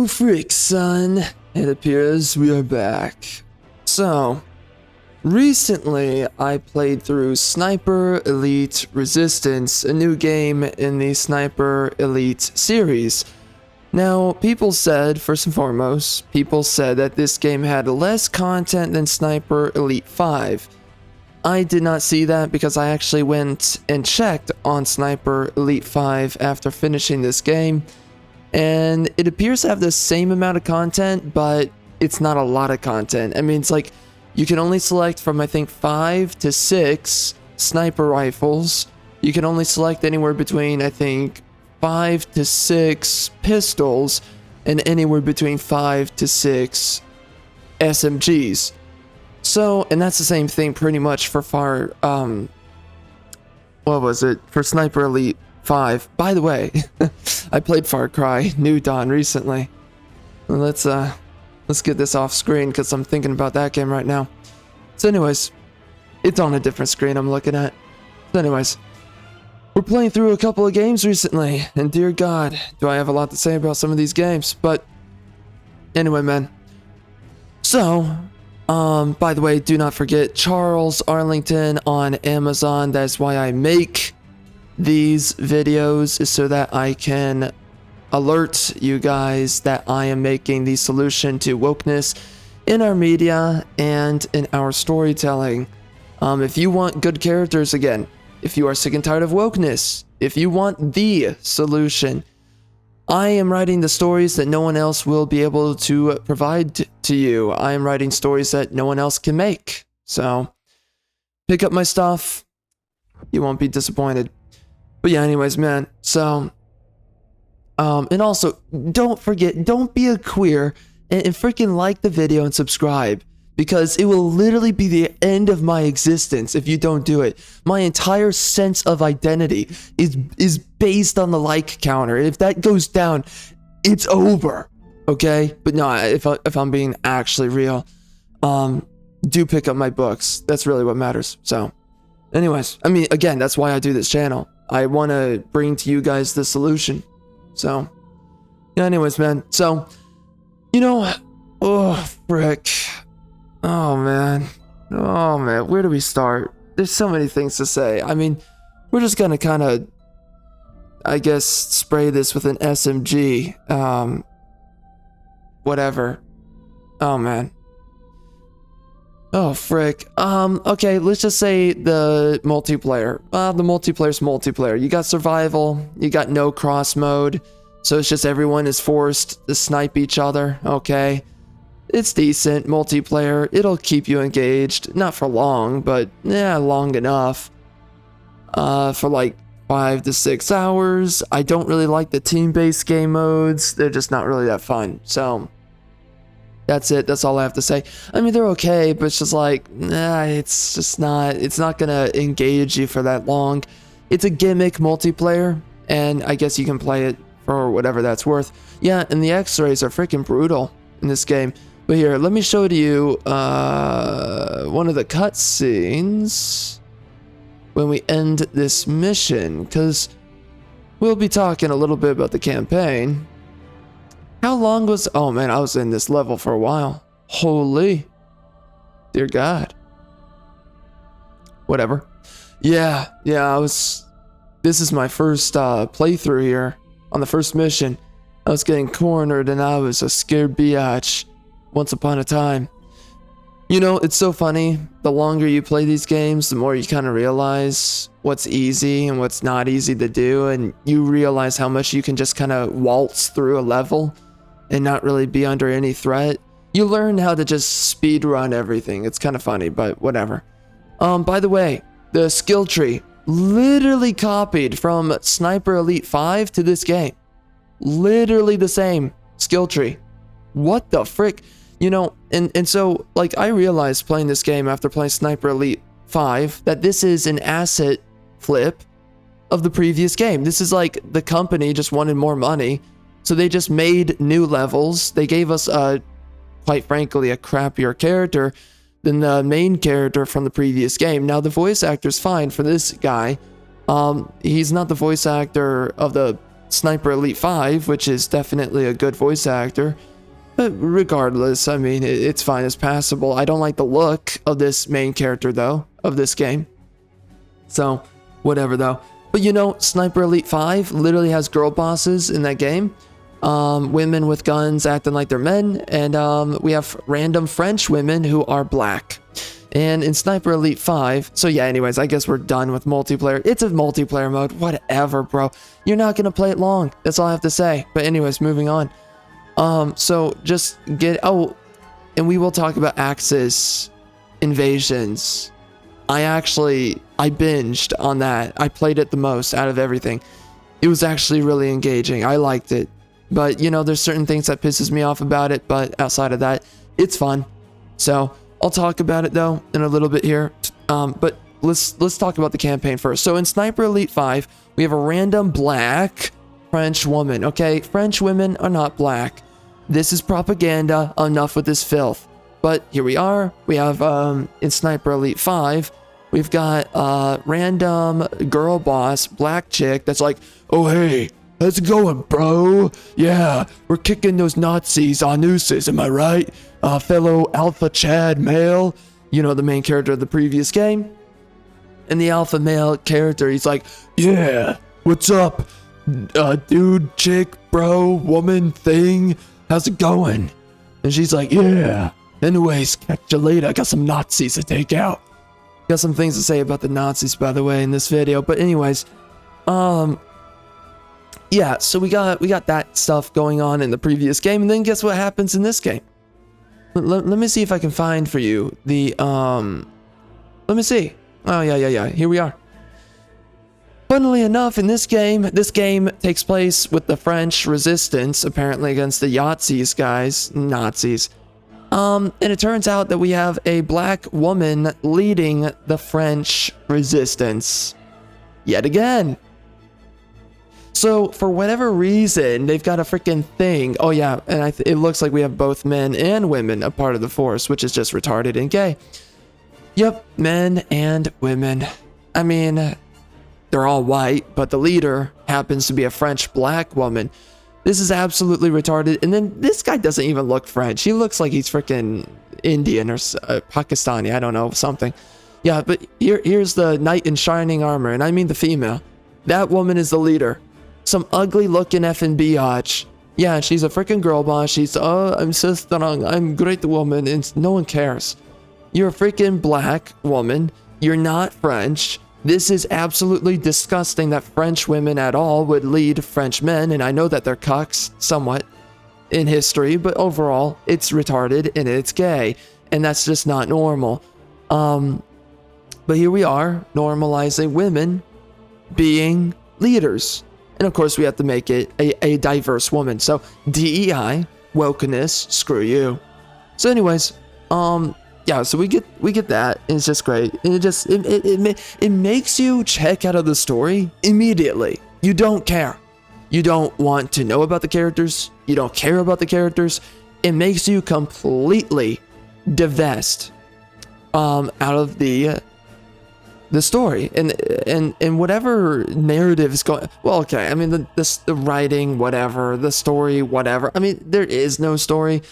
Oh, frick, son. It appears we are back. So, recently I played through Sniper Elite Resistance, a new game in the Sniper Elite series. Now, people said, first and foremost, people said that this game had less content than Sniper Elite 5. I did not see that because I actually went and checked on Sniper Elite 5 after finishing this game. And it appears to have the same amount of content, but it's not a lot of content. I mean, it's like you can only select from, I think, 5 to 6 sniper rifles. You can only select anywhere between, I think, 5 to 6 pistols and anywhere between 5 to 6 SMGs. So, and that's the same thing pretty much for for Sniper Elite 5. By the way, I played Far Cry New Dawn recently. Let's get this off screen because I'm thinking about that game right now. So anyways, it's on a different screen I'm looking at. So anyways, we're playing through a couple of games recently, and dear God, do I have a lot to say about some of these games. But anyway, man. So, by the way, do not forget Charles Arlington on Amazon. That's why I make these videos, is so that I can alert you guys that I am making the solution to wokeness in our media and in our storytelling. If you want good characters again, if you are sick and tired of wokeness, if you want the solution, I am writing the stories that no one else will be able to provide to you. I am writing stories that no one else can make. So, pick up my stuff. You won't be disappointed. But yeah, anyways, man. So, and also, don't forget, don't be a queer and freaking like the video and subscribe. Because it will literally be the end of my existence if you don't do it. My entire sense of identity is based on the like counter. If that goes down, it's over. Okay? But no, if I'm being actually real, do pick up my books. That's really what matters. So, anyways, I mean, again, that's why I do this channel. I want to bring to you guys the solution. So, yeah, anyways, man. So, you know, oh, frick. Oh man, where do we start? There's so many things to say. I mean, we're just gonna kind of, I guess, spray this with an SMG. Whatever. Oh man. Oh frick. Okay, let's just say the multiplayer. The multiplayer's multiplayer. You got survival, you got no cross mode, so it's just everyone is forced to snipe each other, okay? It's decent multiplayer. It'll keep you engaged. Not for long, but yeah, long enough. For like 5 to 6 hours. I don't really like the team-based game modes. They're just not really that fun. So, that's it. That's all I have to say. I mean, they're okay, but it's just like, it's not gonna engage you for that long. It's a gimmick multiplayer, and I guess you can play it for whatever that's worth. Yeah, and the X-rays are freaking brutal in this game. But here, let me show to you one of the cutscenes when we end this mission, because we'll be talking a little bit about the campaign. How long was... Oh man, I was in this level for a while. Holy. Dear God. Whatever. Yeah, I was... This is my first playthrough here on the first mission. I was getting cornered and I was a scared biatch. Once upon a time. You know, it's so funny. The longer you play these games, the more you kind of realize what's easy and what's not easy to do. And you realize how much you can just kind of waltz through a level and not really be under any threat. You learn how to just speed run everything. It's kind of funny, but whatever. By the way, the skill tree literally copied from Sniper Elite 5 to this game. Literally the same skill tree. What the frick? You know, and so, like, I realized playing this game after playing Sniper Elite 5 that this is an asset flip of the previous game. This is like the company just wanted more money, so they just made new levels. They gave us, quite frankly, a crappier character than the main character from the previous game. Now, the voice actor's fine for this guy. He's not the voice actor of the Sniper Elite 5, which is definitely a good voice actor. But regardless, I mean, it's fine, it's passable. I don't like the look of this main character, though, of this game. So, whatever, though. But you know, Sniper Elite 5 literally has girl bosses in that game. Women with guns acting like they're men. And we have random French women who are black. And in Sniper Elite 5, so yeah, anyways, I guess we're done with multiplayer. It's a multiplayer mode, whatever, bro. You're not gonna play it long, that's all I have to say. But anyways, moving on. So just and we will talk about Axis Invasions. I binged on that. I played it the most out of everything. It was actually really engaging. I liked it. But, you know, there's certain things that pisses me off about it, but outside of that, it's fun. So, I'll talk about it though in a little bit here. But let's talk about the campaign first. So in Sniper Elite 5, we have a random black French woman. Okay, French women are not black. This is propaganda. Enough with this filth. But here we are. We have in Sniper Elite 5, we've got random girl boss, black chick that's like, oh hey, how's it going, bro? Yeah, we're kicking those Nazis on nooses, am I right? Fellow Alpha Chad male, you know, the main character of the previous game. And the alpha male character, he's like, yeah, what's up, dude, chick, bro, woman, thing, how's it going? And she's like, yeah, anyways, catch you later, I got some Nazis to take out. Got some things to say about the Nazis, by the way, in this video. But anyways, yeah, so we got that stuff going on in the previous game, and then guess what happens in this game? Let me see if I can find for you the, let me see. Oh, yeah, here we are. Funnily enough, in this game takes place with the French resistance, apparently against the Nazis, guys. Nazis. And it turns out that we have a black woman leading the French resistance. Yet again. So, for whatever reason, they've got a freaking thing. Oh yeah, and it looks like we have both men and women a part of the force, which is just retarded and gay. Yep, men and women. I mean, they're all white, but the leader happens to be a French black woman. This is absolutely retarded. And then this guy doesn't even look French. He looks like he's freaking Indian or Pakistani, I don't know, something. Yeah, but here's the knight in shining armor, and I mean the female. That woman is the leader. Some ugly looking effing biatch. Yeah, she's a freaking girl boss. She's, oh, I'm so strong. I'm a great woman. And no one cares. You're a freaking black woman. You're not French. This is absolutely disgusting that French women at all would lead French men. And I know that they're cucks somewhat in history, but overall, it's retarded and it's gay. And that's just not normal. But here we are, normalizing women being leaders. And of course, we have to make it a diverse woman. So DEI, wokeness, screw you. So anyways, yeah, so we get that, and it's just great. And it makes you check out of the story immediately. You don't care. You don't want to know about the characters. You don't care about the characters. It makes you completely divest out of the story and whatever narrative is going. Well, okay, I mean the writing, whatever, the story, whatever. I mean, there is no story.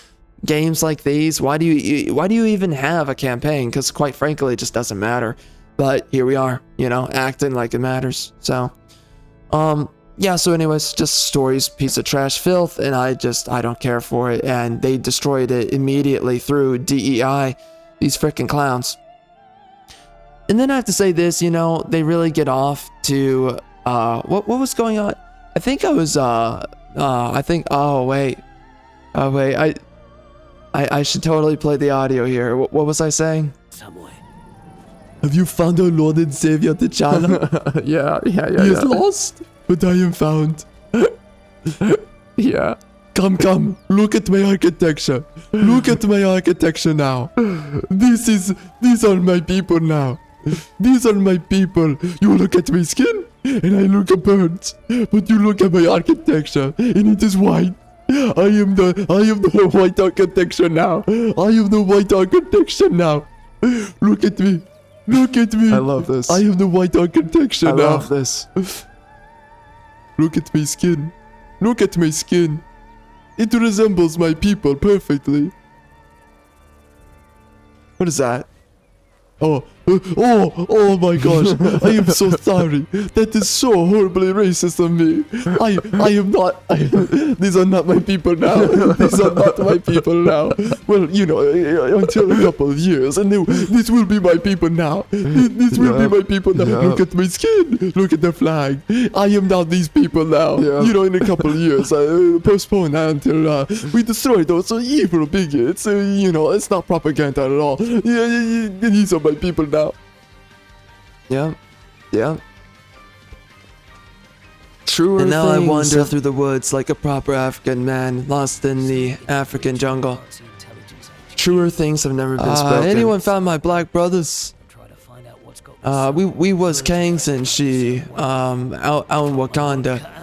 Games like these, why do you even have a campaign? Because quite frankly, it just doesn't matter. But here we are, you know, acting like it matters. So, yeah. So, anyways, just stories, piece of trash filth, and I don't care for it. And they destroyed it immediately through DEI. These freaking clowns. And then I have to say this, you know, they really get off to what was going on? I think I was oh wait, I should totally play the audio here. What was I saying? Somewhere. Have you found our Lord and Savior T'Challa? yeah. He is lost, but I am found. yeah. Come, look at my architecture. Look at my architecture now. These are my people now. These are my people. You look at my skin, and I look at birds. But you look at my architecture, and it is white. I am the white architecture now. I am the white architecture now. Look at me. Look at me. I love this. I am the white architecture now. I love this. Look at my skin. Look at my skin. It resembles my people perfectly. What is that? Oh my gosh. I am so sorry. That is so horribly racist of me. I am not. These are not my people now. These are not my people now. Well, you know, until a couple of years. And this will be my people now. This will be my people now. Yeah. Look at my skin. Look at the flag. I am now these people now. Yeah. You know, in a couple of years. Postpone that until we destroy those evil bigots. You know, it's not propaganda at all. Yeah, these are my people now. Yeah. Yeah. Truer And now I things wander have- through the woods like a proper African man lost in the African jungle. Truer things have never been spoken. Anyone found my black brothers? We was Kangs and she out in Wakanda.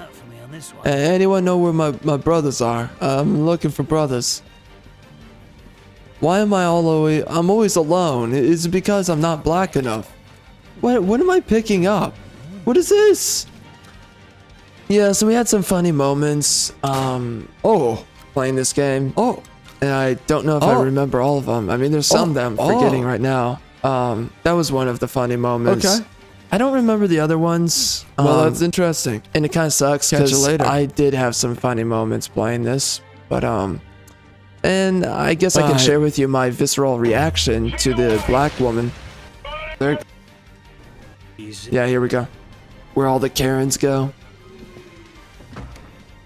Anyone know where my brothers are? I'm looking for brothers. Why am I I'm always alone? Is it because I'm not black enough? What am I picking up? What is this? Yeah, so we had some funny moments. Playing this game. And I don't know if I remember all of them. I mean, there's some that I'm forgetting right now. That was one of the funny moments. Okay. I don't remember the other ones. Well, that's interesting. And it kind of sucks Catch you because later. I did have some funny moments playing this, but and I guess I can Right. share with you my visceral reaction to the black woman. There. Yeah, here we go. Where all the Karens go.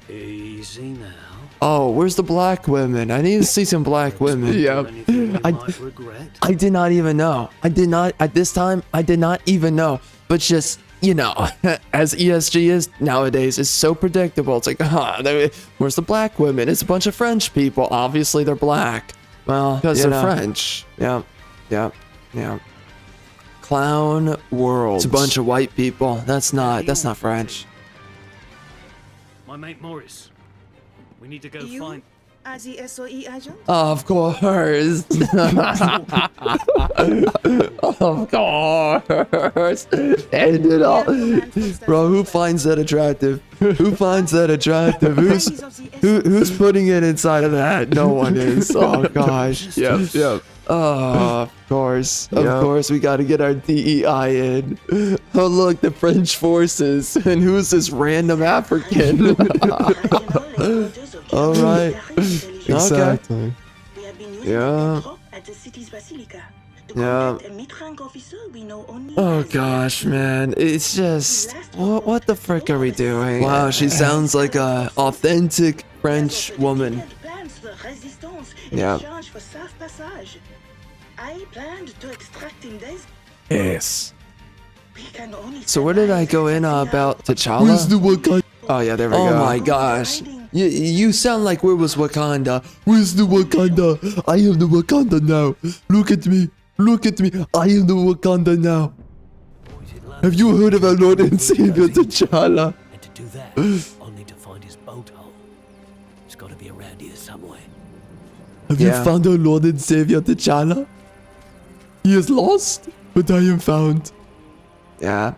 Easy now. Oh, where's the black women? I need to see some black women. Yeah. Anything you I- might regret? I did not even know. I did not, at this time, I did not even know. But just, you know, as ESG is nowadays, it's so predictable. It's like, where's the black women? It's a bunch of French people. Obviously, they're black. Well, Because you they're know. French. Yeah. Yeah. Yeah. Clown world. It's It's a bunch of white people. That's not French. My mate Morris. We need to go You find. are the SOE agent? Of course. Of course. And it all. Bro, who finds that attractive? Who finds that attractive? Who's putting it inside of that? No one is. Oh gosh. Yep. Yep. Oh, of course. Of Yeah. course, we got to get our DEI in. Oh, look, the French forces. And who's this random African? All right. Exactly. We have been Yeah. using at the city's basilica. To Yeah. contact a mid-rank officer we know only Oh as- gosh, man. It's just what the frick are we doing? Wow, she sounds like a authentic French woman. Plans for resistance Yeah. in exchange for safe passage. I planned to extract him this. Yes. We can only So where did I go in about Where's T'Challa? the Wakanda? Oh yeah. There we Oh go. my gosh. You sound like where was Wakanda? Where's the Wakanda? I am the Wakanda now. Look at me. Look at me. I am the Wakanda now. Have you heard of our Lord and Savior T'Challa? And to do that, I'll need to find his boat hole. It's got to be around here somewhere. Have Yeah. you found our Lord and Savior T'Challa? He is lost, but I am found. Yeah.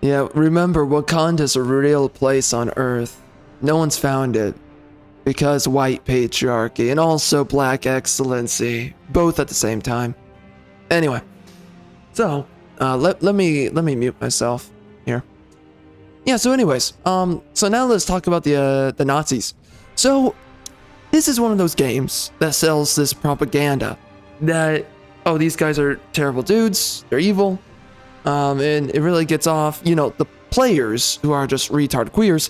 Yeah, remember Wakanda's a real place on Earth. No one's found it. Because white patriarchy and also black excellency, both at the same time. Anyway, so let me mute myself here. Yeah. So, anyways, so now let's talk about the Nazis. So, this is one of those games that sells this propaganda that these guys are terrible dudes, they're evil, and it really gets off. You know, the players who are just retard queers,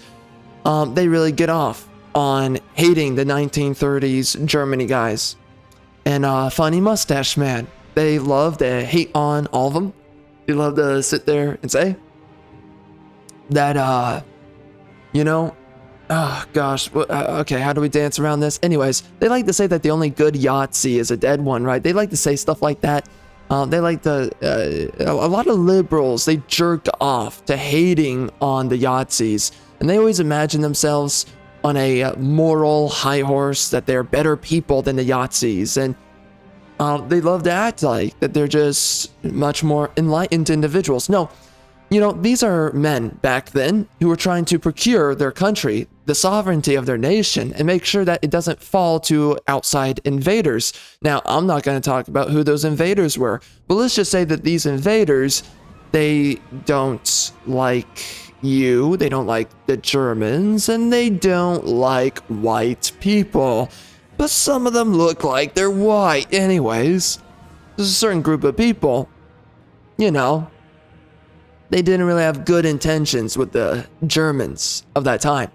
they really get off on hating the 1930s Germany guys. And Funny Mustache Man, they love to hate on all of them. They love to sit there and say that, you know, oh gosh, okay, how do we dance around this? Anyways, they like to say that the only good Yahtzee is a dead one, right? They like to say stuff like that. They like to, a lot of liberals, they jerk off to hating on the Yahtzees. And they always imagine themselves on a moral high horse, that they're better people than the Yahtzees. And they love to act like that they're just much more enlightened individuals. No, You know, these are men back then who were trying to procure their country, the sovereignty of their nation, and make sure that it doesn't fall to outside invaders. Now, I'm not going to talk about who those invaders were, but let's just say that these invaders, they don't like you, they don't like the Germans, and they don't like white people. But some of them look like they're white. Anyways, there's a certain group of people, you know, they didn't really have good intentions with the Germans of that time.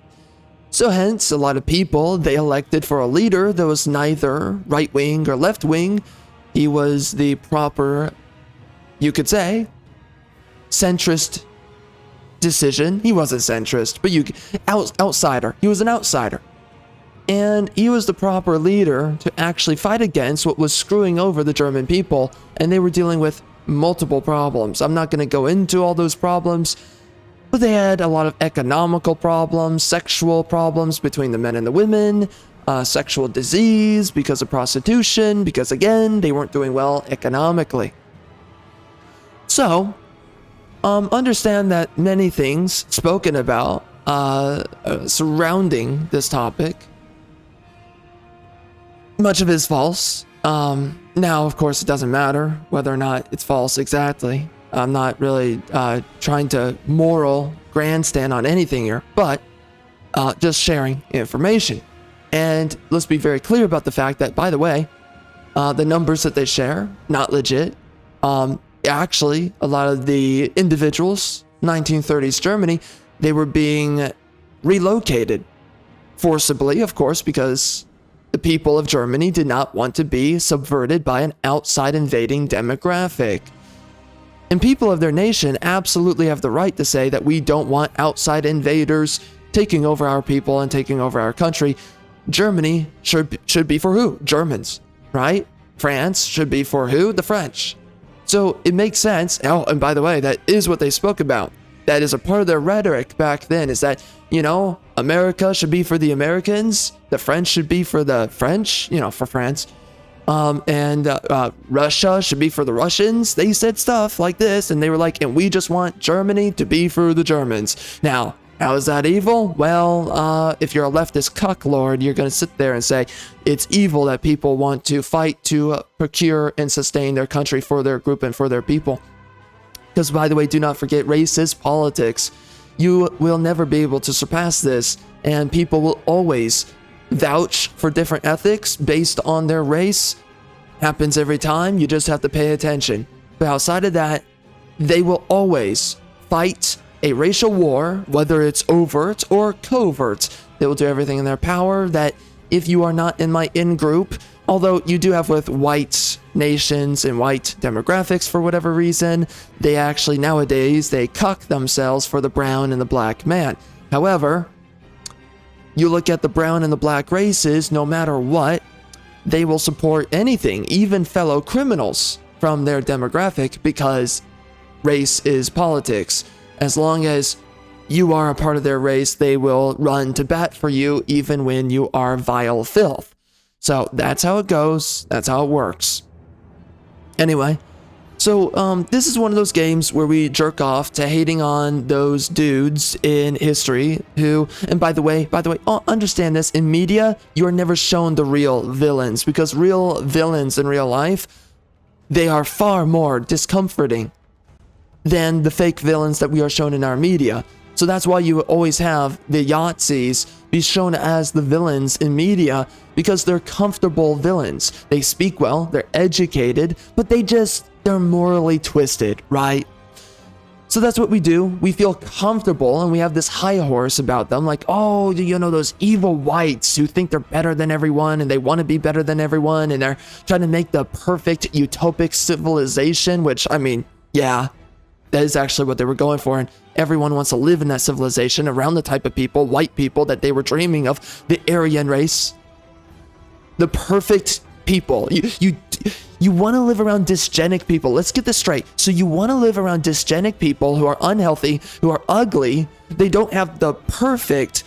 So hence, a lot of people, they elected for a leader that was neither right-wing or left-wing. He was the proper, you could say, centrist decision. He wasn't centrist, but outsider. He was an outsider. And he was the proper leader to actually fight against what was screwing over the German people, and they were dealing with multiple problems. I'm not going to go into all those problems, but they had a lot of economical problems, sexual problems between the men and the women, sexual disease because of prostitution, because again, they weren't doing well economically. So, understand that many things spoken about surrounding this topic, much of it is false. Now, of course, it doesn't matter whether or not it's false exactly. I'm not really trying to moral grandstand on anything here, but just sharing information. And let's be very clear about the fact that, by the way, the numbers that they share, not legit. Actually, a lot of the individuals, 1930s Germany, they were being relocated forcibly, of course, because the people of Germany did not want to be subverted by an outside invading demographic. And people of their nation absolutely have the right to say that we don't want outside invaders taking over our people and taking over our country. Germany should be for who? Germans, right? France should be for who? The French. So it makes sense. Oh, and by the way, that is what they spoke about. That is a part of their rhetoric back then, is that, you know, America should be for the Americans, the French should be for the French, you know, for France, and Russia should be for the Russians. They said stuff like this, and they were like, and we just want Germany to be for the Germans. Now, how is that evil? Well, if you're a leftist cucklord, you're going to sit there and say it's evil that people want to fight to procure and sustain their country for their group and for their people. Because, by the way, do not forget, race is politics. You will never be able to surpass this, and people will always vouch for different ethics based on their race. Happens every time. You just have to pay attention. But outside of that, they will always fight a racial war, whether it's overt or covert. They will do everything in their power that if you are not in my in-group, although you do have with white nations and white demographics for whatever reason, they actually nowadays, they cuck themselves for the brown and the black man. However, you look at the brown and the black races, no matter what, they will support anything, even fellow criminals from their demographic, because race is politics. As long as you are a part of their race, they will run to bat for you even when you are vile filth. So that's how it goes. That's how it works. Anyway, so this is one of those games where we jerk off to hating on those dudes in history who, and by the way, understand this, in media, you are never shown the real villains, because real villains in real life, they are far more discomforting than the fake villains that we are shown in our media. So that's why you always have the Yahtzees be shown as the villains in media, because they're comfortable villains. They speak well, they're educated, but they're morally twisted, right? So that's what we do. We feel comfortable and we have this high horse about them, like, oh, you know, those evil whites who think they're better than everyone and they want to be better than everyone, and they're trying to make the perfect utopic civilization, which, I mean, yeah, that is actually what they were going for, and everyone wants to live in that civilization around the type of people, white people, that they were dreaming of, the Aryan race. The perfect people. You want to live around dysgenic people. Let's get this straight. So you want to live around dysgenic people who are unhealthy, who are ugly. They don't have the perfect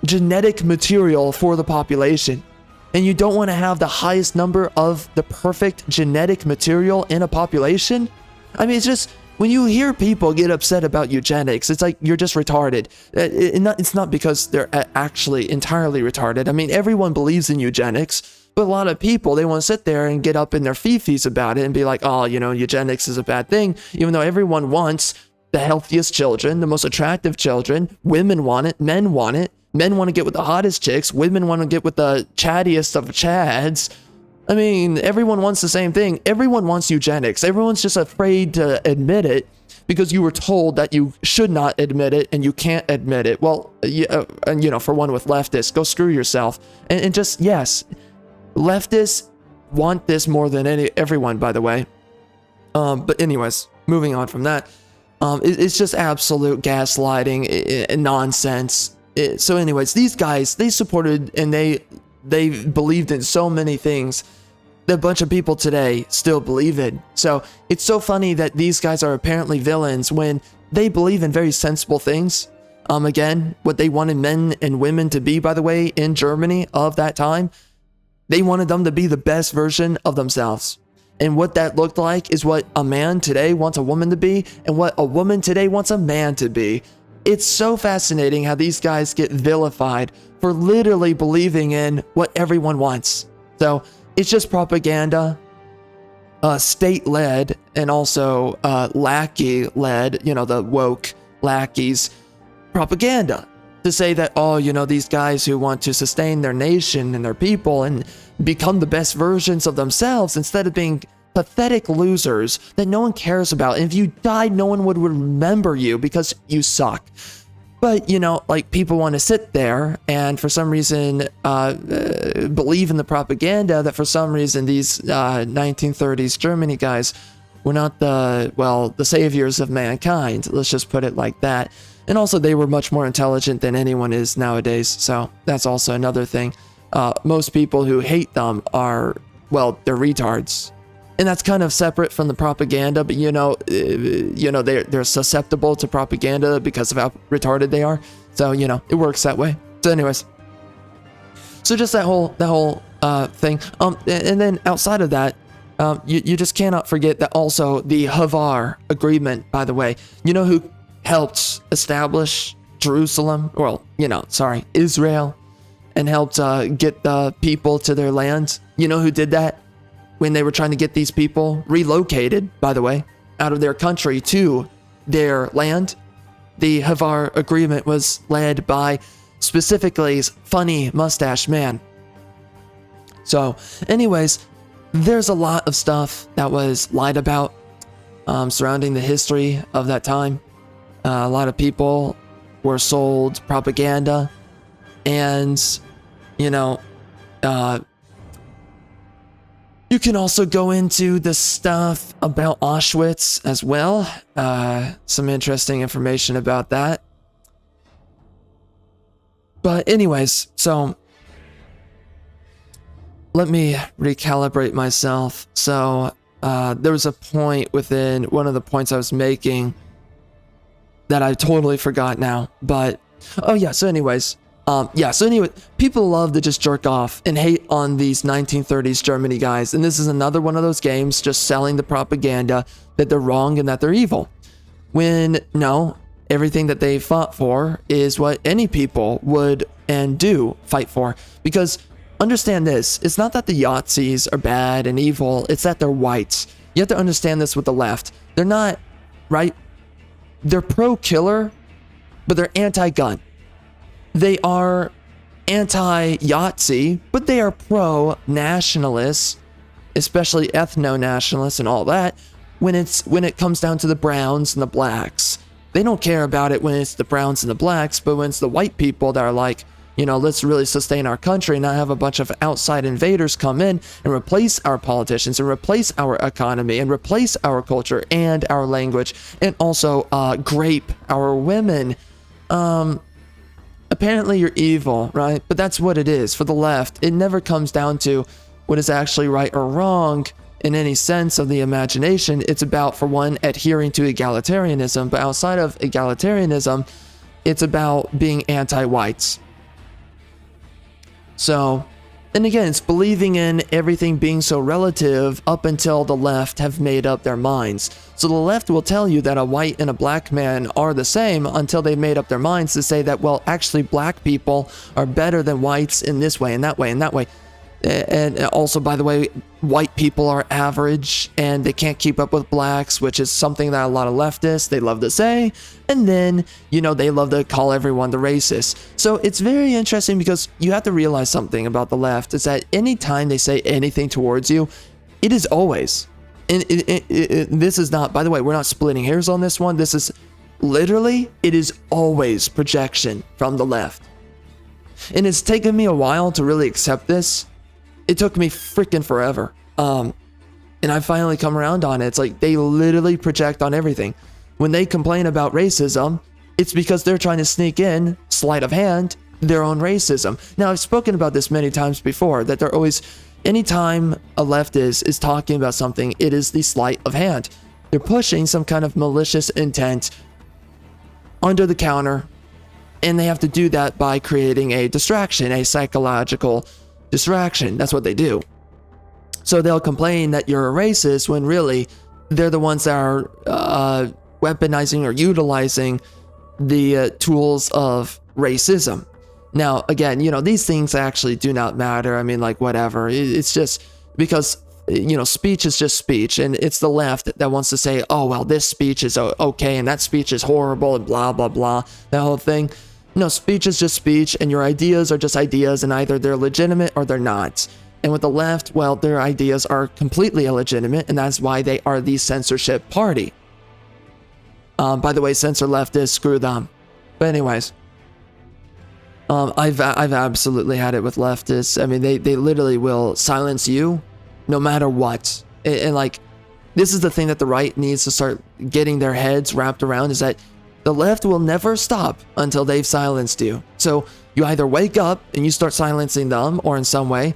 genetic material for the population. And you don't want to have the highest number of the perfect genetic material in a population. I mean, it's just, when you hear people get upset about eugenics, it's like you're just retarded. It's not because they're actually entirely retarded. I mean, everyone believes in eugenics, but a lot of people, they want to sit there and get up in their fifis about it and be like, oh, you know, eugenics is a bad thing, even though everyone wants the healthiest children, the most attractive children. Women want it, men want it. Men want to get with the hottest chicks, women want to get with the chattiest of chads. I mean, everyone wants the same thing. Everyone wants eugenics. Everyone's just afraid to admit it because you were told that you should not admit it and you can't admit it. Well, and you know, for one with leftists, go screw yourself. And just, yes, leftists want this more than everyone, by the way. But anyways, moving on from that, it's just absolute gaslighting and nonsense. So anyways, these guys, they supported and they believed in so many things that a bunch of people today still believe in. So it's so funny that these guys are apparently villains when they believe in very sensible things. Again, what they wanted men and women to be, by the way, in Germany of that time, they wanted them to be the best version of themselves. And what that looked like is what a man today wants a woman to be and what a woman today wants a man to be. It's so fascinating how these guys get vilified for literally believing in what everyone wants. So it's just propaganda, state-led, and also lackey-led, you know, the woke lackeys, propaganda to say that, oh, you know, these guys who want to sustain their nation and their people and become the best versions of themselves instead of being pathetic losers that no one cares about. And if you died, no one would remember you because you suck. But, you know, like, people want to sit there and for some reason believe in the propaganda that for some reason these 1930s Germany guys were not the saviors of mankind. Let's just put it like that. And also they were much more intelligent than anyone is nowadays. So that's also another thing. Most people who hate them are, well, they're retards. And that's kind of separate from the propaganda, but you know, they're susceptible to propaganda because of how retarded they are. So, you know, it works that way. So anyways, so just that whole thing. And then outside of that, you just cannot forget that also the Havar Agreement, by the way. You know who helped establish Jerusalem? Well, Israel, and helped get the people to their land. You know who did that? When they were trying to get these people relocated, by the way, out of their country to their land. The Havar Agreement was led by specifically Funny Mustache Man. So anyways, there's a lot of stuff that was lied about surrounding the history of that time. A lot of people were sold propaganda, and, you know, you can also go into the stuff about Auschwitz as well. Some interesting information about that. But anyways, so let me recalibrate myself. So there was a point within one of the points I was making that I totally forgot now. But, oh yeah, so anyways. People love to just jerk off and hate on these 1930s Germany guys. And this is another one of those games just selling the propaganda that they're wrong and that they're evil. When, no, everything that they fought for is what any people would and do fight for. Because understand this, it's not that the Yazis are bad and evil, it's that they're whites. You have to understand this with the left. They're not, right? They're pro-killer, but they're anti-gun. They are anti-Yahtzee, but they are pro-nationalists, especially ethno-nationalists and all that, when it comes down to the browns and the blacks. They don't care about it when it's the browns and the blacks, but when it's the white people that are like, you know, let's really sustain our country and not have a bunch of outside invaders come in and replace our politicians and replace our economy and replace our culture and our language and also grape our women. Apparently you're evil, right? But that's what it is for the left. It never comes down to what is actually right or wrong in any sense of the imagination. It's about, for one, adhering to egalitarianism, but outside of egalitarianism, it's about being anti-whites. So And again, it's believing in everything being so relative up until the left have made up their minds. So the left will tell you that a white and a black man are the same until they've made up their minds to say that, well, actually black people are better than whites in this way and that way and that way. And also, by the way, white people are average and they can't keep up with blacks, which is something that a lot of leftists, they love to say. And then, you know, they love to call everyone the racist. So it's very interesting because you have to realize something about the left is that anytime they say anything towards you, it is always, and this is not, by the way, we're not splitting hairs on this one. This is literally, it is always projection from the left. And it's taken me a while to really accept this. It took me freaking forever. And I finally come around on it. It's like they literally project on everything. When they complain about racism, it's because they're trying to sneak in, sleight of hand, their own racism. Now, I've spoken about this many times before, that they're always, anytime a leftist is talking about something, it is the sleight of hand. They're pushing some kind of malicious intent under the counter, and they have to do that by creating a distraction, a psychological distraction. That's what they do. So they'll complain that you're a racist when really they're the ones that are weaponizing or utilizing the tools of racism. Now, again, you know, these things actually do not matter. I mean, like, whatever. It's just because, you know, speech is just speech, and it's the left that wants to say, oh, well, this speech is okay and that speech is horrible and blah, blah, blah, that whole thing. No, speech is just speech, and your ideas are just ideas, and either they're legitimate or they're not. And with the left, well, their ideas are completely illegitimate, and that's why they are the censorship party. By the way, censor leftists, screw them. But anyways, I've absolutely had it with leftists. I mean, they literally will silence you no matter what. And like, this is the thing that the right needs to start getting their heads wrapped around, is that the left will never stop until they've silenced you. So you either wake up and you start silencing them, or in some way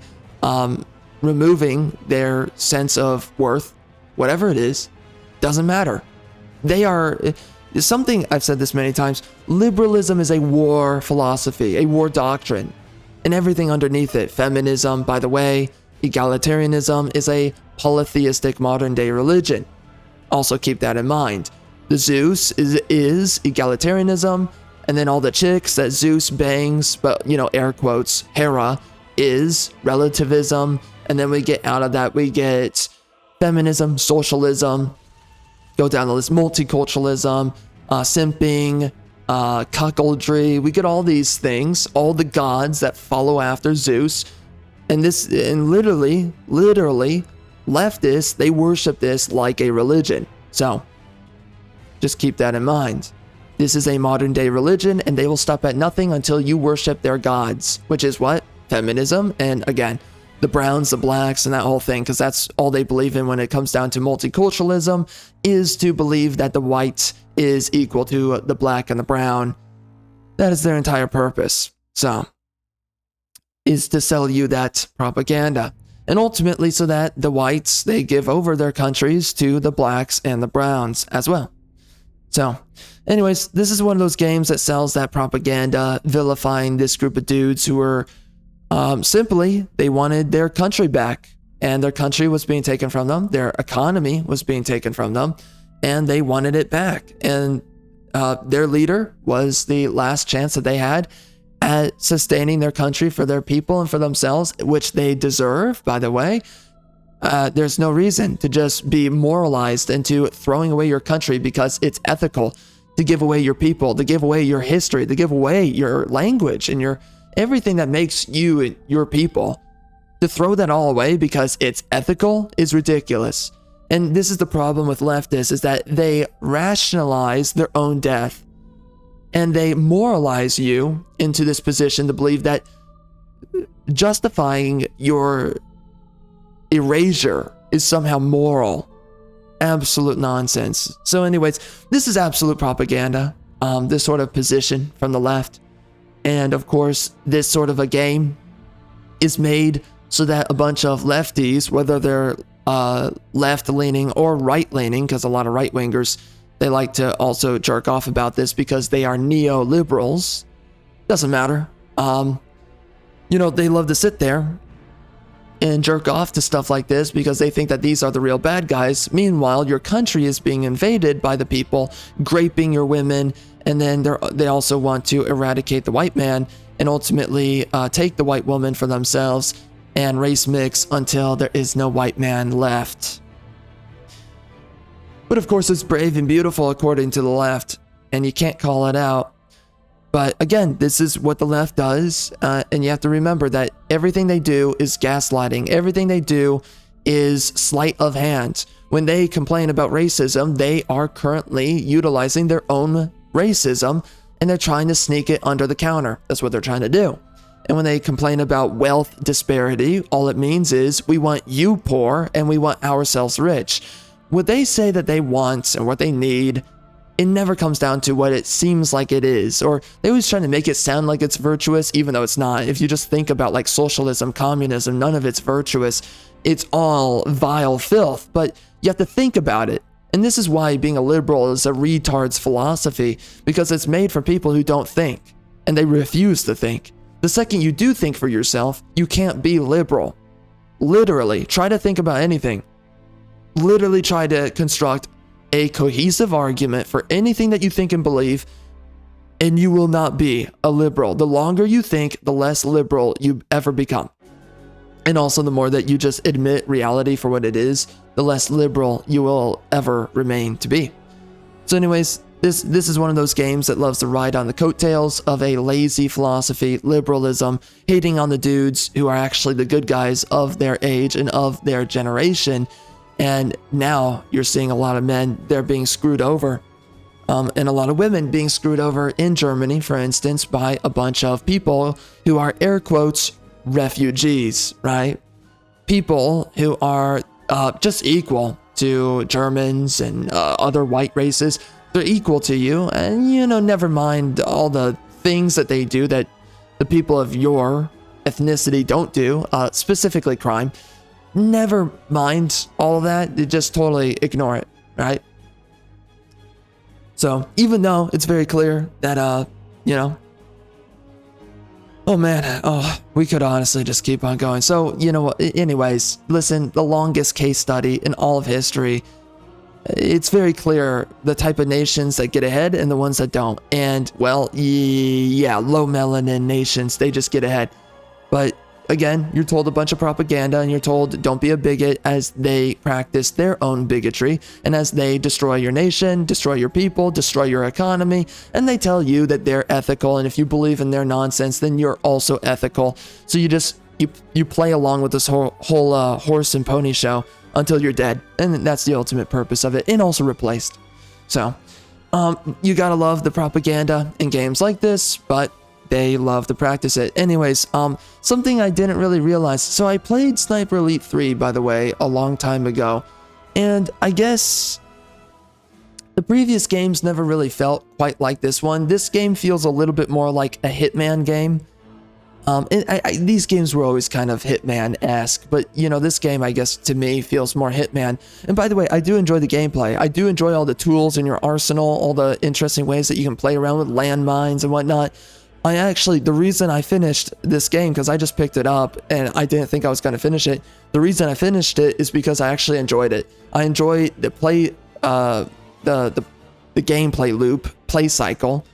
removing their sense of worth, whatever it is, doesn't matter. They are something, I've said this many times, liberalism is a war philosophy, a war doctrine, and everything underneath it. Feminism, by the way, egalitarianism is a polytheistic modern day religion. Also keep that in mind. The Zeus is egalitarianism, and then all the chicks that Zeus bangs, but, you know, air quotes, Hera, is relativism. And then we get out of that, we get feminism, socialism, go down the list, multiculturalism, simping, cuckoldry. We get all these things, all the gods that follow after Zeus. And literally, leftists, they worship this like a religion. So just keep that in mind. This is a modern day religion, and they will stop at nothing until you worship their gods, which is what? Feminism, and again, the browns, the blacks, and that whole thing, because that's all they believe in when it comes down to multiculturalism, is to believe that the white is equal to the black and the brown. That is their entire purpose. So, is to sell you that propaganda. And ultimately, so that the whites, they give over their countries to the blacks and the browns as well. So, anyways, this is one of those games that sells that propaganda, vilifying this group of dudes who were simply, they wanted their country back, and their country was being taken from them. Their economy was being taken from them, and they wanted it back. And their leader was the last chance that they had at sustaining their country for their people and for themselves, which they deserve, by the way. There's no reason to just be moralized into throwing away your country because it's ethical to give away your people, to give away your history, to give away your language and your everything that makes you and your people. To throw that all away because it's ethical is ridiculous. And this is the problem with leftists, is that they rationalize their own death. And they moralize you into this position to believe that justifying your erasure is somehow moral. Absolute nonsense. So anyways, this is absolute propaganda, this sort of position from the left. And of course, this sort of a game is made so that a bunch of lefties, whether they're left-leaning or right-leaning, because a lot of right-wingers, they like to also jerk off about this because they are neoliberals. Doesn't matter. You know, they love to sit there and jerk off to stuff like this because they think that these are the real bad guys. Meanwhile, your country is being invaded by the people raping your women, and then they also want to eradicate the white man and ultimately take the white woman for themselves and race mix until there is no white man left. But of course, it's brave and beautiful according to the left, and you can't call it out. But again, this is what the left does, and you have to remember that everything they do is gaslighting. Everything they do is sleight of hand. When they complain about racism, they are currently utilizing their own racism, and they're trying to sneak it under the counter. That's what they're trying to do. And when they complain about wealth disparity, all it means is we want you poor and we want ourselves rich. What they say that they want and what they need, it never comes down to what it seems like it is, or they always try to make it sound like it's virtuous, even though it's not. If you just think about like socialism, communism, none of it's virtuous. It's all vile filth, but you have to think about it. And this is why being a liberal is a retard's philosophy, because it's made for people who don't think, and they refuse to think. The second you do think for yourself, you can't be liberal. Literally, try to think about anything. Literally try to construct a cohesive argument for anything that you think and believe, and you will not be a liberal. The longer you think, the less liberal you ever become. And also, the more that you just admit reality for what it is, the less liberal you will ever remain to be. So anyways, this is one of those games that loves to ride on the coattails of a lazy philosophy, liberalism, hating on the dudes who are actually the good guys of their age and of their generation. And now you're seeing a lot of men, they're being screwed over. And a lot of women being screwed over in Germany, for instance, by a bunch of people who are, air quotes, refugees, right? People who are just equal to Germans and other white races. They're equal to you. And, never mind all the things that they do that the people of your ethnicity don't do, specifically crime. Never mind all of that. You just totally ignore it, right? So even though it's very clear that, oh man, we could honestly just keep on going. So, anyways, listen, the longest case study in all of history, it's very clear the type of nations that get ahead and the ones that don't. And, well, yeah, low melanin nations, they just get ahead. But again, you're told a bunch of propaganda, and you're told don't be a bigot as they practice their own bigotry, and as they destroy your nation, destroy your people, destroy your economy, and they tell you that they're ethical, and if you believe in their nonsense, then you're also ethical. So you play along with this whole horse and pony show until you're dead, and that's the ultimate purpose of it, and also replaced. So, you gotta love the propaganda in games like this, but they love to practice it. Anyways, something I didn't really realize. So I played Sniper Elite 3, by the way, a long time ago. And I guess the previous games never really felt quite like this one. This game feels a little bit more like a Hitman game. These games were always kind of Hitman-esque, but this game, I guess, to me, feels more Hitman. And by the way, I do enjoy the gameplay. I do enjoy all the tools in your arsenal, all the interesting ways that you can play around with landmines and whatnot. The reason I finished this game, because I just picked it up and I didn't think I was going to finish it. The reason I finished it is because I actually enjoyed it. I enjoy the gameplay loop, play cycle.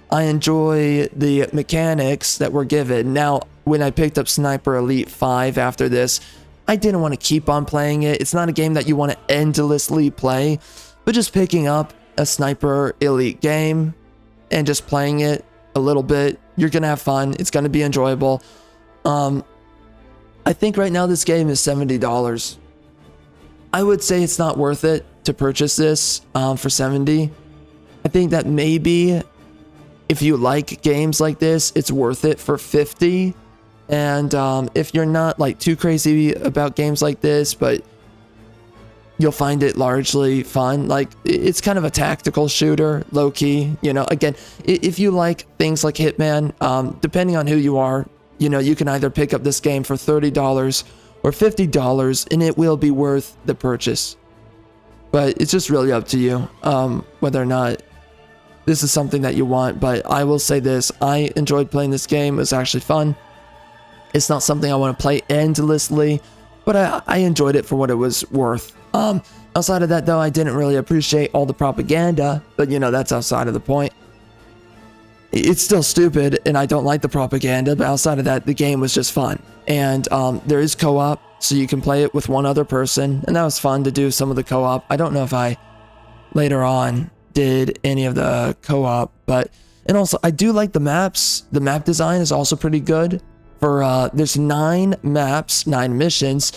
I enjoy the mechanics that were given. Now, when I picked up Sniper Elite 5 after this, I didn't want to keep on playing it. It's not a game that you want to endlessly play, but just picking up a Sniper Elite game and just playing it a little bit, you're gonna have fun. It's gonna be enjoyable. I think right now this game is $70. I would say it's not worth it to purchase this for $70. I think that maybe if you like games like this, it's worth it for $50. And if you're not like too crazy about games like this, but you'll find it largely fun. Like, it's kind of a tactical shooter, low-key, again, if you like things like Hitman, depending on who you are, you can either pick up this game for $30 or $50, and it will be worth the purchase. But it's just really up to you, whether or not this is something that you want. But I will say this, I enjoyed playing this game. It was actually fun. It's not something I want to play endlessly. but I enjoyed it for what it was worth. Outside of that, though, I didn't really appreciate all the propaganda, but you know, that's outside of the point. It's still stupid, and I don't like the propaganda, but outside of that, the game was just fun. And there is co-op, so you can play it with one other person, and that was fun to do some of the co-op. I don't know if I later on did any of the co-op, but and also I do like the maps. The map design is also pretty good. For there's 9 maps, 9 missions,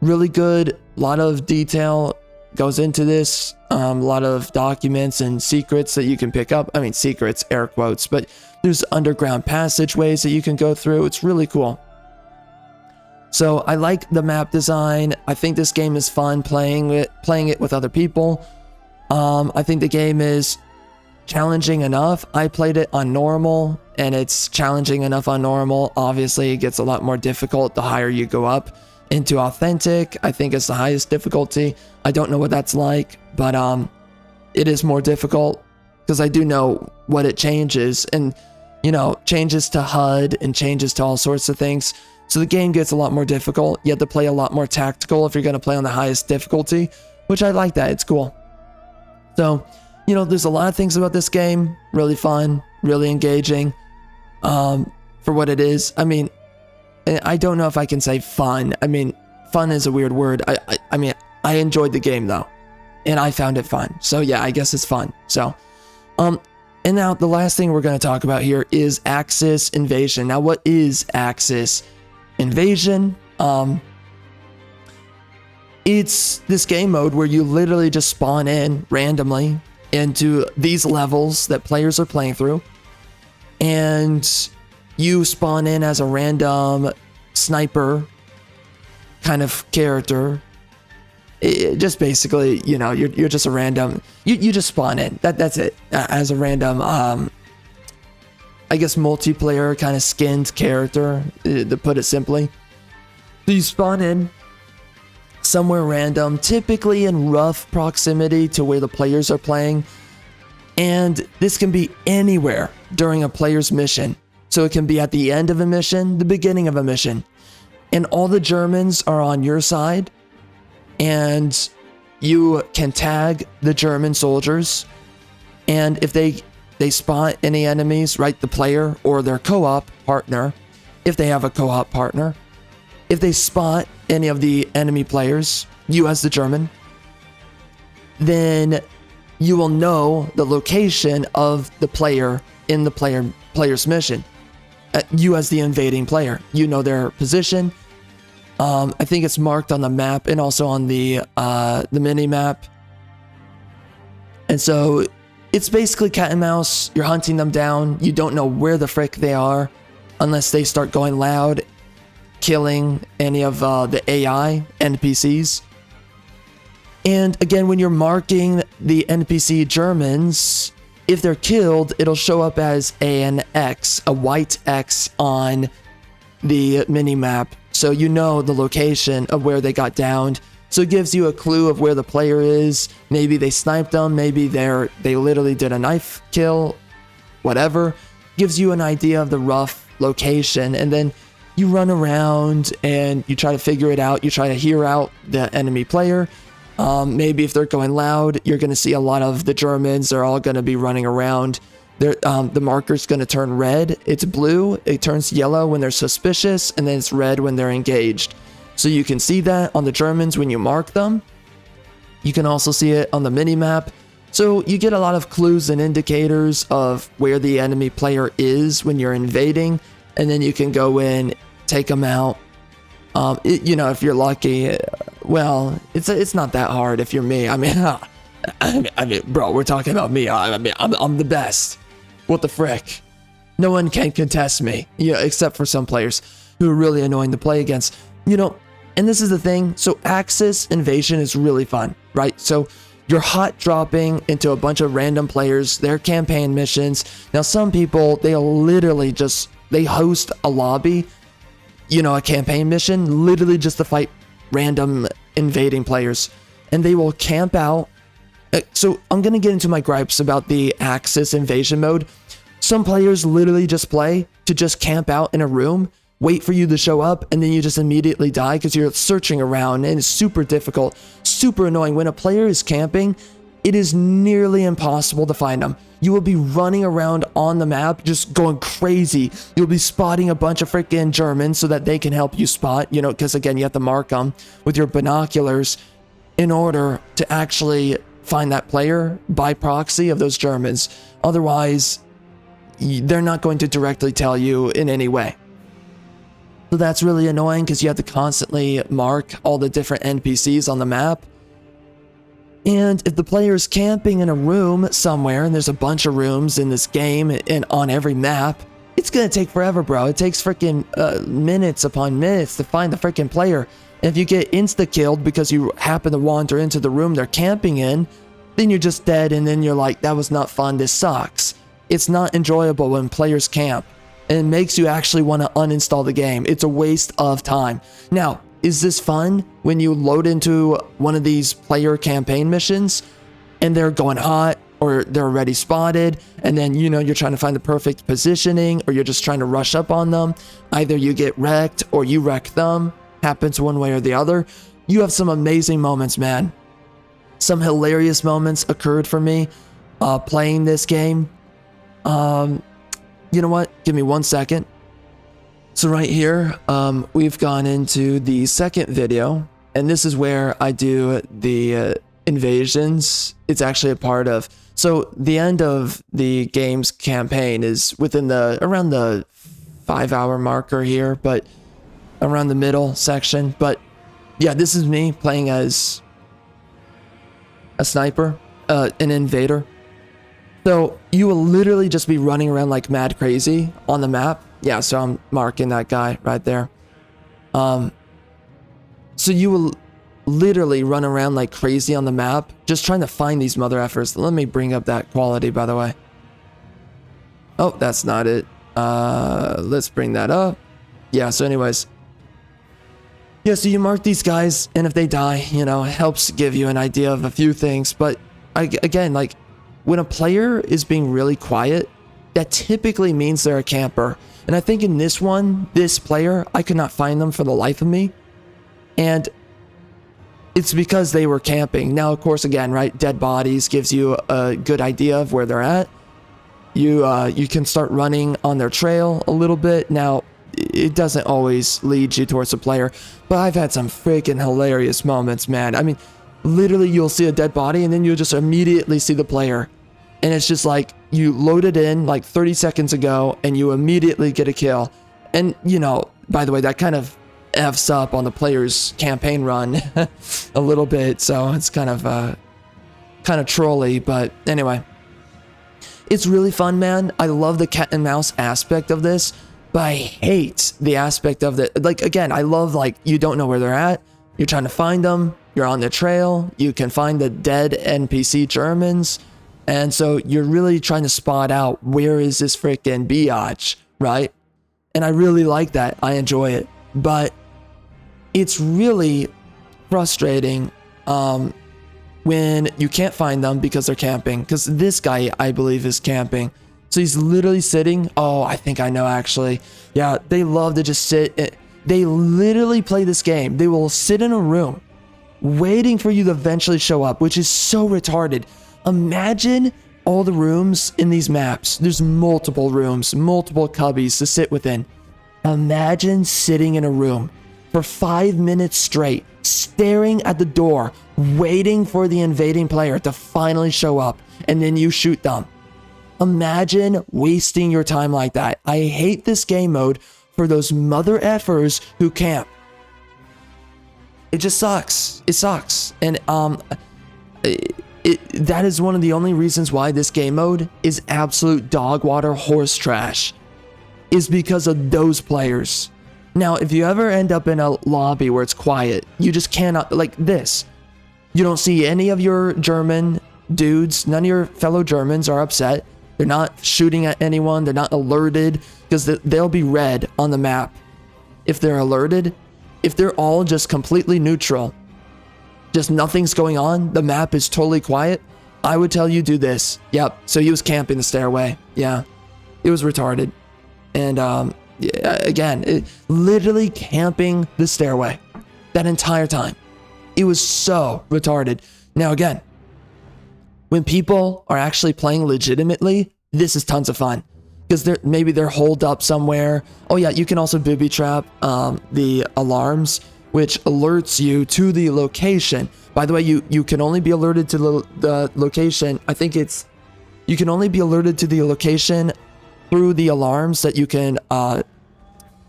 really good. A lot of detail goes into this. A lot of documents and secrets that you can pick up. I mean, secrets, air quotes, but there's underground passageways that you can go through. It's really cool. So I like the map design. I think this game is fun playing it with other people. I think the game is challenging enough. I played it on normal, and it's challenging enough on normal. Obviously, it gets a lot more difficult the higher you go up into authentic. I think it's the highest difficulty. I don't know what that's like, but it is more difficult because I do know what it changes, and you know, changes to HUD and changes to all sorts of things. So the game gets a lot more difficult. You have to play a lot more tactical if you're going to play on the highest difficulty, which I like that. It's cool. So, you know, there's a lot of things about this game. Really fun, really engaging for what it is. I mean, I don't know if I can say fun. I mean, fun is a weird word. I mean, I enjoyed the game though, and I found it fun. So yeah, I guess it's fun. So, and now the last thing we're going to talk about here is Axis Invasion. Now, what is Axis Invasion? It's this game mode where you literally just spawn in randomly into these levels that players are playing through, and you spawn in as a random sniper kind of character. Just basically, you know, you're just a random, you just spawn in. That's it, as a random I guess multiplayer kind of skinned character, to put it simply. So you spawn in somewhere random, typically in rough proximity to where the players are playing, and this can be anywhere during a player's mission. So it can be at the end of a mission, the beginning of a mission, and all the Germans are on your side, and you can tag the German soldiers, and if they spot any enemies, right, the player or their co-op partner, if they have a co-op partner, if they spot any of the enemy players, you as the German, then you will know the location of the player in the player's mission. You as the invading player, you know their position. I think it's marked on the map and also on the mini map. And so it's basically cat and mouse. You're hunting them down. You don't know where the frick they are unless they start going loud, killing any of the AI NPCs. And again, when you're marking the NPC Germans, if they're killed, it'll show up as an X, a white X on the mini-map. So you know the location of where they got downed. So it gives you a clue of where the player is. Maybe they sniped them. Maybe they literally did a knife kill. Whatever. Gives you an idea of the rough location. And then you run around and you try to figure it out. You try to hear out the enemy player. Maybe if they're going loud, you're going to see a lot of the Germans. They're all going to be running around. The marker's going to turn red. It's blue. It turns yellow when they're suspicious, and then it's red when they're engaged. So you can see that on the Germans when you mark them. You can also see it on the mini-map. So you get a lot of clues and indicators of where the enemy player is when you're invading, and then you can go in, take them out. You know, if you're lucky, well, it's not that hard if you're me. I mean, bro, we're talking about me. I'm the best. What the frick? No one can contest me, you know, except for some players who are really annoying to play against. You know, and this is the thing. So Axis Invasion is really fun, right? So you're hot dropping into a bunch of random players, their campaign missions. Now, some people, they'll literally they host a lobby, you know, a campaign mission, literally just to fight random invading players. And they will camp out. So I'm going to get into my gripes about the Axis Invasion mode. Some players literally just play to just camp out in a room wait for you to show up, and then you just immediately die because you're searching around, and it's super difficult, super annoying. When a player is camping, it is nearly impossible to find them. You will be running around on the map just going crazy. You'll be spotting a bunch of freaking Germans so that they can help you spot, you know, because again, you have to mark them with your binoculars in order to actually find that player by proxy of those Germans. Otherwise, they're not going to directly tell you in any way. So that's really annoying because you have to constantly mark all the different NPCs on the map. And if the player is camping in a room somewhere, and there's a bunch of rooms in this game and on every map, it's gonna take forever, bro. It takes freaking minutes upon minutes to find the freaking player. And if you get insta-killed because you happen to wander into the room they're camping in, then you're just dead, and then you're like, that was not fun, this sucks. It's not enjoyable when players camp, and it makes you actually want to uninstall the game. It's a waste of time. Now, is this fun when you load into one of these player campaign missions and they're going hot or they're already spotted, and then, you know, you're trying to find the perfect positioning, or you're just trying to rush up on them? Either you get wrecked or you wreck them. Happens one way or the other. You have some amazing moments, man. Some hilarious moments occurred for me playing this game. You know what? Give me 1 second. So right here, we've gone into the second video, and this is where I do the invasions. It's actually a part of, so the end of the game's campaign is within around the 5-hour marker here, but around the middle section. But yeah, this is me playing as a sniper, an invader. So you will literally just be running around like mad crazy on the map. Yeah, so I'm marking that guy right there. So you will literally run around like crazy on the map, just trying to find these mother effers. Let me bring up that quality, by the way. Oh, that's not it. Let's bring that up. Yeah, so anyways. Yeah, so you mark these guys, and if they die, you know, it helps give you an idea of a few things. But again, like, when a player is being really quiet, that typically means they're a camper. And I think in this one, this player, I could not find them for the life of me. And it's because they were camping. Now, of course, again, right, dead bodies gives you a good idea of where they're at. You can start running on their trail a little bit. Now, it doesn't always lead you towards the player, but I've had some freaking hilarious moments, man. I mean, literally, you'll see a dead body, and then you'll just immediately see the player. And it's just like, you loaded in like 30 seconds ago, and you immediately get a kill. And, you know, by the way, that kind of F's up on the player's campaign run a little bit. So it's kind of trolly, but anyway. It's really fun, man. I love the cat and mouse aspect of this, but I hate the aspect of the, like, again, I love, like, you don't know where they're at. You're trying to find them. You're on the trail. You can find the dead NPC Germans. And so you're really trying to spot out, where is this freaking biatch, right? And I really like that. I enjoy it. But it's really frustrating when you can't find them because they're camping. Because this guy, I believe, is camping. So he's literally sitting. Oh, I think I know, actually. Yeah, they love to just sit. They literally play this game. They will sit in a room waiting for you to eventually show up, which is so retarded. Imagine all the rooms in these maps. There's multiple rooms, multiple cubbies to sit within. Imagine sitting in a room for 5 minutes straight, staring at the door, waiting for the invading player to finally show up, and then you shoot them. Imagine wasting your time like that. I hate this game mode for those mother effers who camp. It just sucks. It sucks. And that is one of the only reasons why this game mode is absolute dog water horse trash, is because of those players. Now, if you ever end up in a lobby where it's quiet, you just cannot, like this, you don't see any of your German dudes, none of your fellow Germans are upset. They're not shooting at anyone. They're not alerted, because they'll be red on the map if they're alerted. If they're all just completely neutral, just nothing's going on, the map is totally quiet, I would tell you do this. Yep, so he was camping the stairway. Yeah, it was retarded. And literally camping the stairway that entire time. It was so retarded. Now again, when people are actually playing legitimately, this is tons of fun. Because maybe they're holed up somewhere. Oh yeah, you can also booby trap the alarms, which alerts you to the location. By the way, you can only be alerted to the location. I think you can only be alerted to the location through the alarms that you can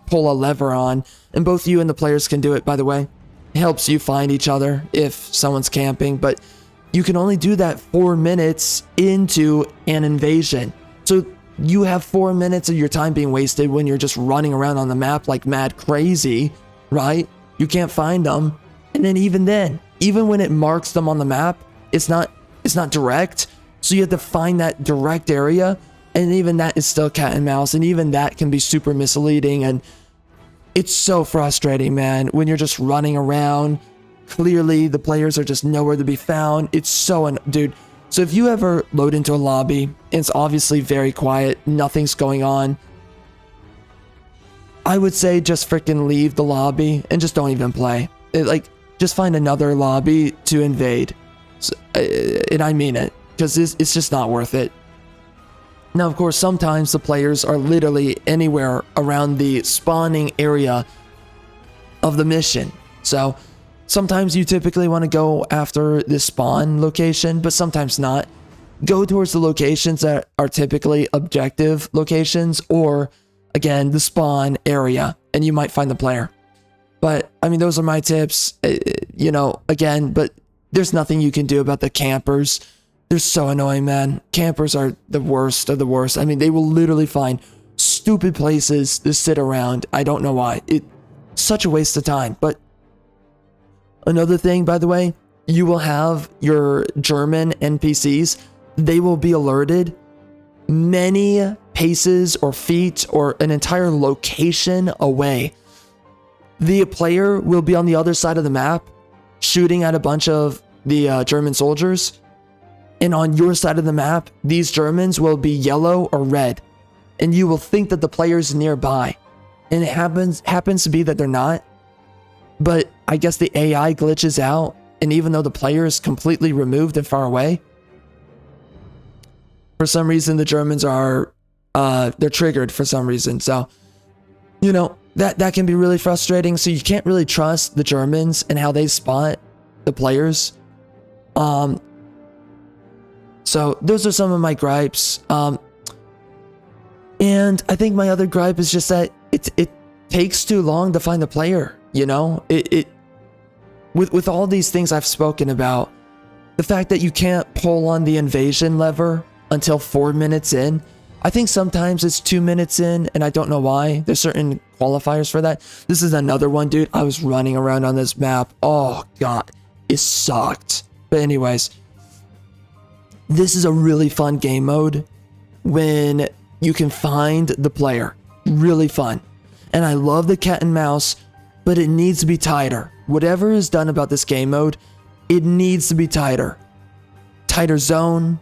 pull a lever on. And both you and the players can do it, by the way. It helps you find each other if someone's camping. But you can only do that 4 minutes into an invasion. So you have 4 minutes of your time being wasted when you're just running around on the map like mad crazy, right? You can't find them. And then, even when it marks them on the map, it's not direct. So you have to find that direct area. And even that is still cat and mouse. And even that can be super misleading. And it's so frustrating, man, when you're just running around. Clearly, the players are just nowhere to be found. It's so, dude. So if you ever load into a lobby, and it's obviously very quiet, nothing's going on, I would say just freaking leave the lobby and just don't even play. Just find another lobby to invade. So, and I mean it, because it's just not worth it. Now, of course, sometimes the players are literally anywhere around the spawning area of the mission. So sometimes you typically want to go after the spawn location, but sometimes not. Go towards the locations that are typically objective locations, or again, the spawn area, and you might find the player. But I mean, those are my tips, again, but there's nothing you can do about the campers. They're so annoying, man. Campers are the worst of the worst. I mean, they will literally find stupid places to sit around. I don't know why. It's such a waste of time. But another thing, by the way, you will have your German NPCs. They will be alerted many paces or feet or an entire location away. The player will be on the other side of the map shooting at a bunch of the German soldiers. And on your side of the map, these Germans will be yellow or red. And you will think that the player's nearby. And it happens to be that they're not. But I guess the AI glitches out. And even though the player is completely removed and far away, for some reason the Germans are, they're triggered for some reason. So, that can be really frustrating. So you can't really trust the Germans and how they spot the players. So those are some of my gripes. And I think my other gripe is just that it takes too long to find the player. With all these things I've spoken about, the fact that you can't pull on the invasion lever until 4 minutes in. I think sometimes it's 2 minutes in, and I don't know why. There's certain qualifiers for that. This is another one, dude. I was running around on this map. Oh, God. It sucked. But anyways, this is a really fun game mode when you can find the player. Really fun. And I love the cat and mouse, but it needs to be tighter. Whatever is done about this game mode, it needs to be tighter. Tighter zone,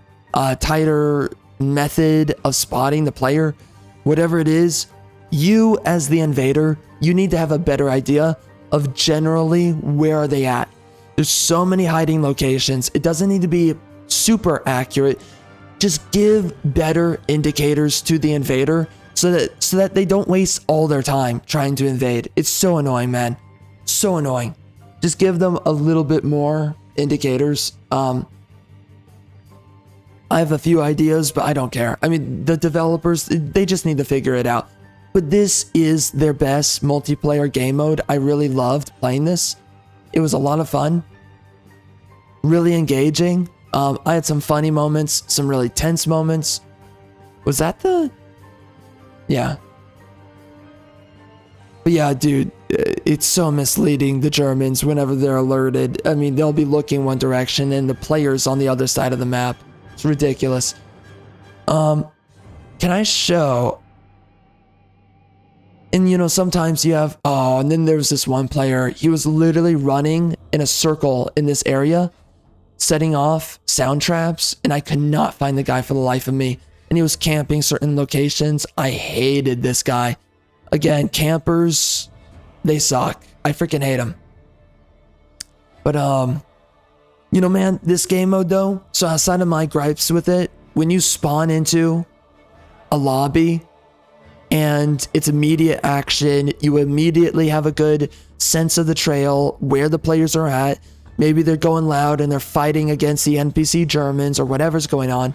tighter method of spotting the player. Whatever it is, you as the invader, you need to have a better idea of generally where are they at. There's so many hiding locations. It doesn't need to be super accurate. Just give better indicators to the invader so that they don't waste all their time trying to invade. It's so annoying, man. So annoying. Just give them a little bit more indicators. I have a few ideas, but I don't care. I mean, the developers, they just need to figure it out. But this is their best multiplayer game mode. I really loved playing this. It was a lot of fun. Really engaging. I had some funny moments, some really tense moments. Was that the... Yeah. But yeah, dude, it's so misleading, the Germans, whenever they're alerted. I mean, they'll be looking one direction and the player's on the other side of the map. It's ridiculous. Can I show... And sometimes you have... Oh, and then there was this one player. He was literally running in a circle in this area, setting off sound traps, and I could not find the guy for the life of me. And he was camping certain locations. I hated this guy. Again, campers, they suck. I freaking hate them. But, you know, man, this game mode though, so outside of my gripes with it, when you spawn into a lobby and it's immediate action, you immediately have a good sense of the trail, where the players are at. Maybe they're going loud and they're fighting against the NPC Germans or whatever's going on.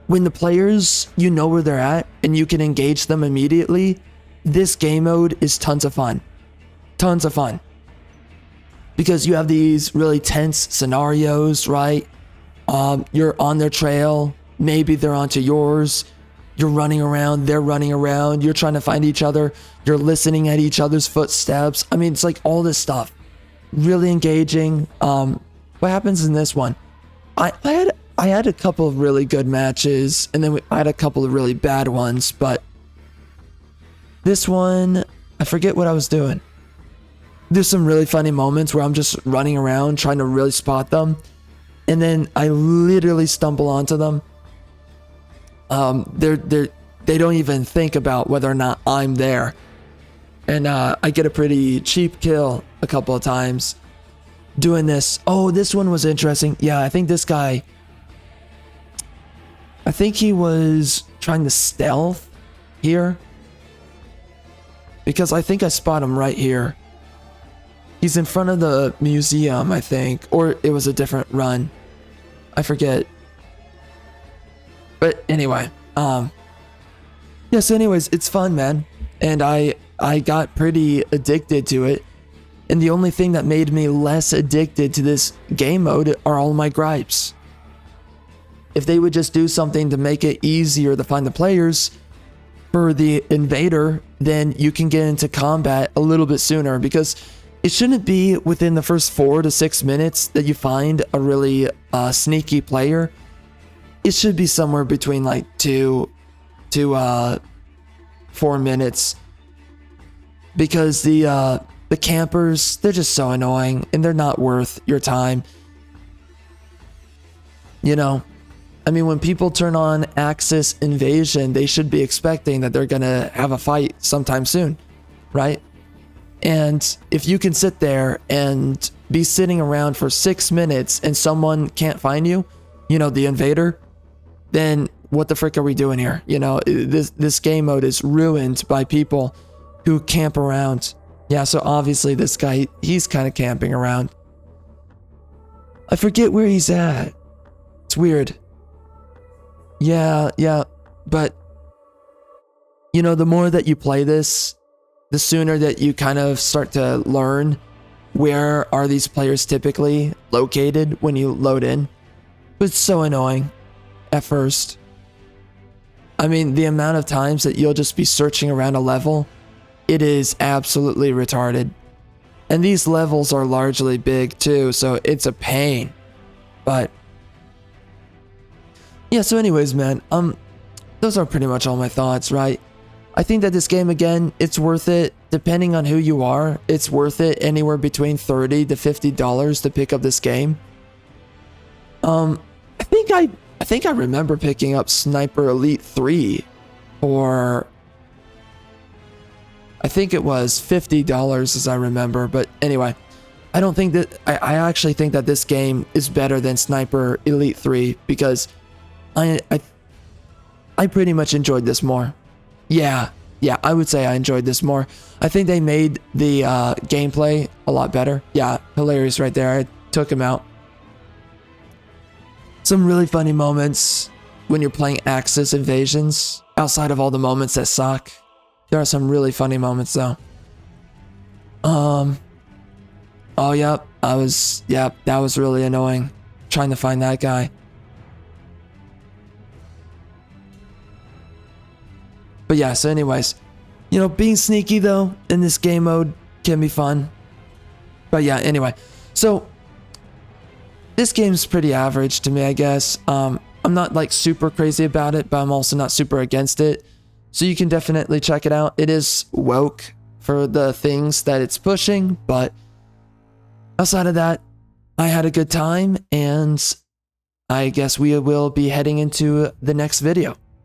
When the players, you know where they're at and you can engage them immediately, this game mode is tons of fun. Tons of fun. Because you have these really tense scenarios, right? You're on their trail, maybe they're onto yours, you're running around, they're running around, you're trying to find each other, you're listening at each other's footsteps. I mean, it's like all this stuff. Really engaging. What happens in this one? I had a couple of really good matches, and then I had a couple of really bad ones, but this one, I forget what I was doing. There's some really funny moments where I'm just running around trying to really spot them, and then I literally stumble onto them. They don't even think about whether or not I'm there, and I get a pretty cheap kill a couple of times doing this. Oh, this one was interesting. Yeah, I think this guy, I think he was trying to stealth here, because I think I spot him right here. He's in front of the museum, I think, or it was a different run. I forget. But anyway, yeah, so anyways, it's fun, man. And I got pretty addicted to it. And the only thing that made me less addicted to this game mode are all my gripes. If they would just do something to make it easier to find the players for the invader, then you can get into combat a little bit sooner, because it shouldn't be within the first 4 to 6 minutes that you find a really sneaky player. It should be somewhere between like 2 to 4 minutes, because the campers, they're just so annoying and they're not worth your time. You know, I mean, when people turn on Axis Invasion, they should be expecting that they're gonna have a fight sometime soon, right? And if you can sit there and be sitting around for 6 minutes and someone can't find you, you know, the invader, then what the frick are we doing here? You know, this game mode is ruined by people who camp around. Yeah, so obviously this guy, he's kind of camping around. I forget where he's at. It's weird. Yeah, but you know, the more that you play this, the sooner that you kind of start to learn where are these players typically located when you load in. But it's so annoying at first. I mean, the amount of times that you'll just be searching around a level, it is absolutely retarded. And these levels are largely big too, so it's a pain. But yeah, so anyways, man, those are pretty much all my thoughts, right? I think that this game, again, it's worth it. Depending on who you are, it's worth it anywhere between $30 to $50 to pick up this game. I think I remember picking up Sniper Elite 3 for, I think it was $50 as I remember. But anyway, I don't think that, I actually think that this game is better than Sniper Elite 3, because I pretty much enjoyed this more. Yeah, I would say I enjoyed this more. I think they made the gameplay a lot better. Yeah, hilarious right there. I took him out. Some really funny moments when you're playing Axis Invasions, outside of all the moments that suck. There are some really funny moments though. Oh, yep, that was really annoying, trying to find that guy. But yeah, so anyways, you know, being sneaky though in this game mode can be fun. But yeah, anyway, so this game's pretty average to me, I guess. I'm not like super crazy about it, but I'm also not super against it. So you can definitely check it out. It is woke for the things that it's pushing, but outside of that, I had a good time, and I guess we will be heading into the next video.